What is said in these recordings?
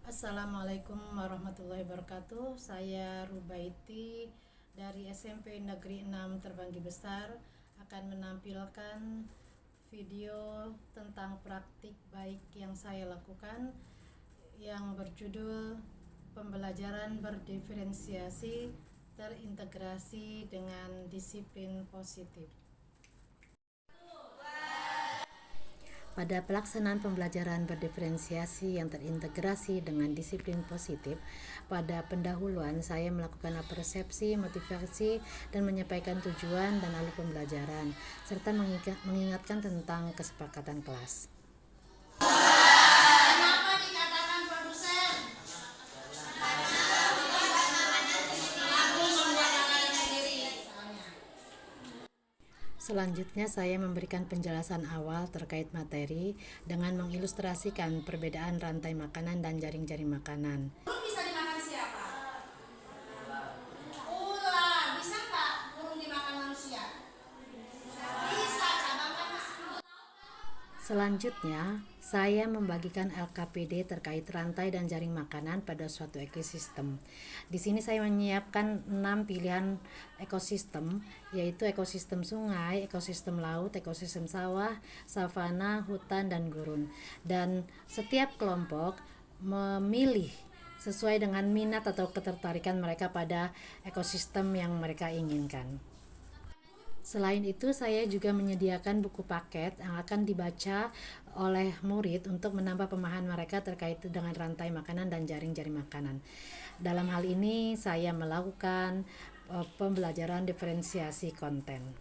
Assalamualaikum warahmatullahi wabarakatuh. Saya Rubaiti dari SMP Negeri 6 Terbanggi Besar akan menampilkan video tentang praktik baik yang saya lakukan yang berjudul Pembelajaran berdiferensiasi terintegrasi dengan disiplin positif. Pada pelaksanaan pembelajaran berdiferensiasi yang terintegrasi dengan disiplin positif, pada pendahuluan saya melakukan persepsi, motivasi, dan menyampaikan tujuan dan alur pembelajaran, serta mengingatkan tentang kesepakatan kelas. Kenapa dikatakan produsen? Aku membuat makanan sendiri. Selanjutnya saya memberikan penjelasan awal terkait materi dengan mengilustrasikan perbedaan rantai makanan dan jaring-jaring makanan. Burung bisa dimakan siapa? Ular. Bisa nggak burung dimakan manusia? Bisa, cabangkan. Selanjutnya, saya membagikan LKPD terkait rantai dan jaring makanan pada suatu ekosistem. Di sini saya menyiapkan 6 pilihan ekosistem, yaitu ekosistem sungai, ekosistem laut, ekosistem sawah, savana, hutan, dan gurun. Dan setiap kelompok memilih sesuai dengan minat atau ketertarikan mereka pada ekosistem yang mereka inginkan. Selain itu, saya juga menyediakan buku paket yang akan dibaca oleh murid untuk menambah pemahaman mereka terkait dengan rantai makanan dan jaring-jaring makanan. Dalam hal ini, saya melakukan pembelajaran diferensiasi konten.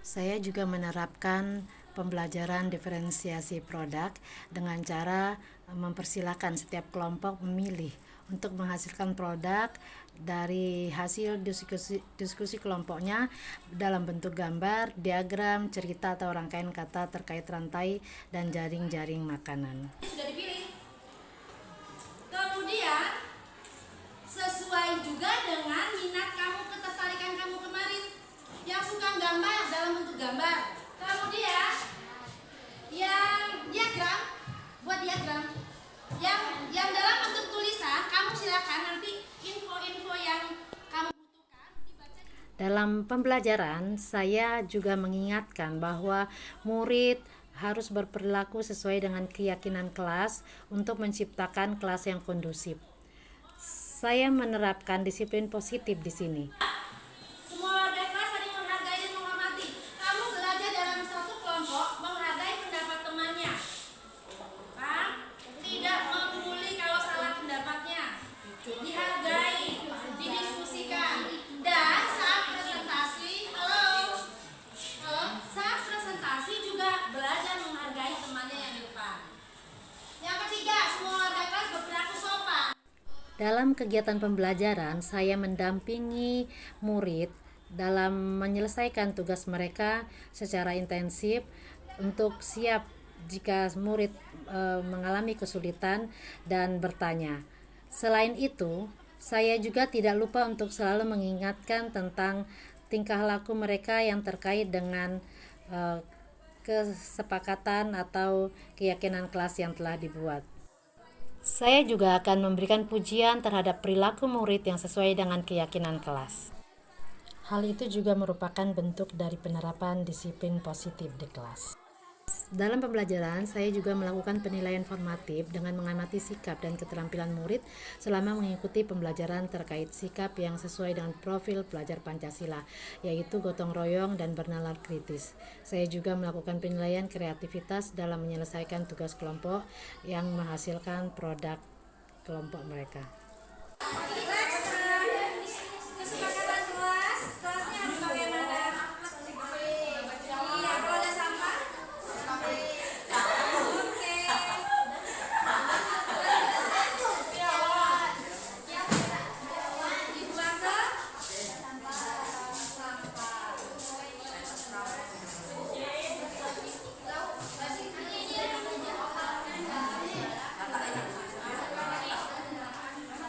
Saya juga menerapkan pembelajaran diferensiasi produk dengan cara mempersilahkan setiap kelompok memilih untuk menghasilkan produk dari hasil diskusi kelompoknya dalam bentuk gambar, diagram, cerita atau rangkaian kata terkait rantai dan jaring-jaring makanan. Sudah dipilih. Kemudian sesuai juga dengan minat kamu, ketertarikan kamu kemarin. Yang suka gambar dalam bentuk gambar. Kemudian yang diagram, buat diagram. Yang dalam bentuk tulisan, kamu silakan nanti info-info yang kamu butuhkan dibaca. Dalam pembelajaran, saya juga mengingatkan bahwa murid harus berperilaku sesuai dengan keyakinan kelas untuk menciptakan kelas yang kondusif. Saya menerapkan disiplin positif di sini. Semua warga kelas saling menghargai dan menghormati. Kamu belajar dalam satu kelompok menghargai pendapat temannya. Kan? Tidak membuli kalau salah pendapatnya. Dihargai, didiskusikan. Dan saat presentasi, saat presentasi juga belajar menghargai temannya yang di depan. Yang ketiga, semua warga kelas berperilaku sopan. Dalam kegiatan pembelajaran, saya mendampingi murid dalam menyelesaikan tugas mereka secara intensif untuk siap jika murid mengalami kesulitan dan bertanya. Selain itu, saya juga tidak lupa untuk selalu mengingatkan tentang tingkah laku mereka yang terkait dengan kesepakatan atau keyakinan kelas yang telah dibuat. Saya juga akan memberikan pujian terhadap perilaku murid yang sesuai dengan keyakinan kelas. Hal itu juga merupakan bentuk dari penerapan disiplin positif di kelas. Dalam pembelajaran, saya juga melakukan penilaian formatif dengan mengamati sikap dan keterampilan murid selama mengikuti pembelajaran terkait sikap yang sesuai dengan profil pelajar Pancasila, yaitu gotong royong dan bernalar kritis. Saya juga melakukan penilaian kreativitas dalam menyelesaikan tugas kelompok yang menghasilkan produk kelompok mereka. Kesepakatan kelas, kelasnya harus bagaimana? Iya, kalau ada sampah. Oke. Dibuang ke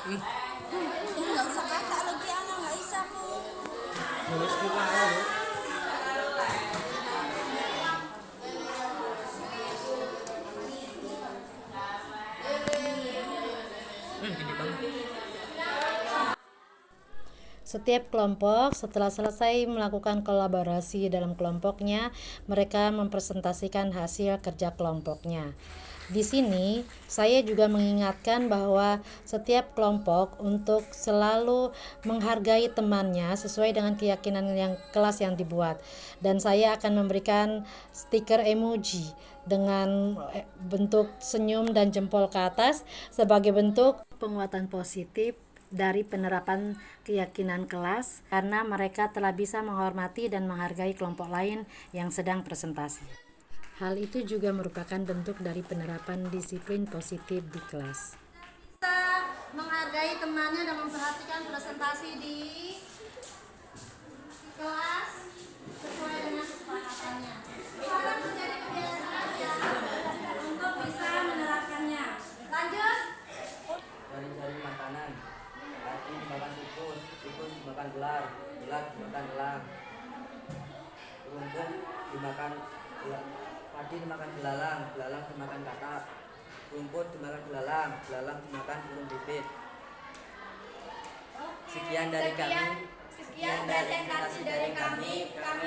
Nggak usah kakak lagi anak nggak bisa kok. Nulis juga ya. Gini banget. Setiap kelompok setelah selesai melakukan kolaborasi dalam kelompoknya, mereka mempresentasikan hasil kerja kelompoknya. Di sini saya juga mengingatkan bahwa setiap kelompok untuk selalu menghargai temannya sesuai dengan keyakinan yang kelas yang dibuat. Dan saya akan memberikan stiker emoji dengan bentuk senyum dan jempol ke atas sebagai bentuk penguatan positif dari penerapan keyakinan kelas karena mereka telah bisa menghormati dan menghargai kelompok lain yang sedang presentasi. Hal itu juga merupakan bentuk dari penerapan disiplin positif di kelas. Menghargai temannya dan memperhatikan presentasi di kelas sesuai dengan kesepakatannya. Harap menjadi kebiasaan ya untuk bisa menerapkannya. Lanjut. Cari-cari makanan. Tadi dimakan tikus, tikus dimakan gelar, gelar dimakan elang. Rumput dimakan padi dimakan belalang, belalang dimakan katak. Rumput dimakan belalang, belalang dimakan burung pipit. Sekian dari kami. Sekian presentasi dari kami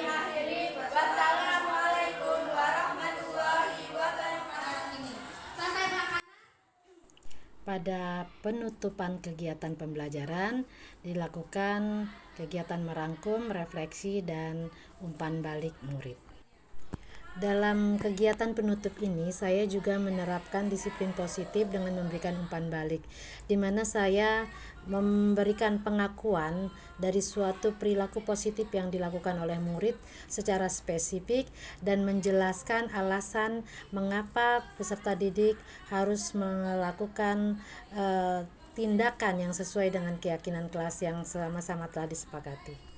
akhiri. Wassalamualaikum warahmatullahi wabarakatuh. Santai makan. Pada penutupan kegiatan pembelajaran dilakukan kegiatan merangkum, refleksi, dan umpan balik murid. Dalam kegiatan penutup ini, saya juga menerapkan disiplin positif dengan memberikan umpan balik, di mana saya memberikan pengakuan dari suatu perilaku positif yang dilakukan oleh murid secara spesifik dan menjelaskan alasan mengapa peserta didik harus melakukan tindakan yang sesuai dengan keyakinan kelas yang sama-sama telah disepakati.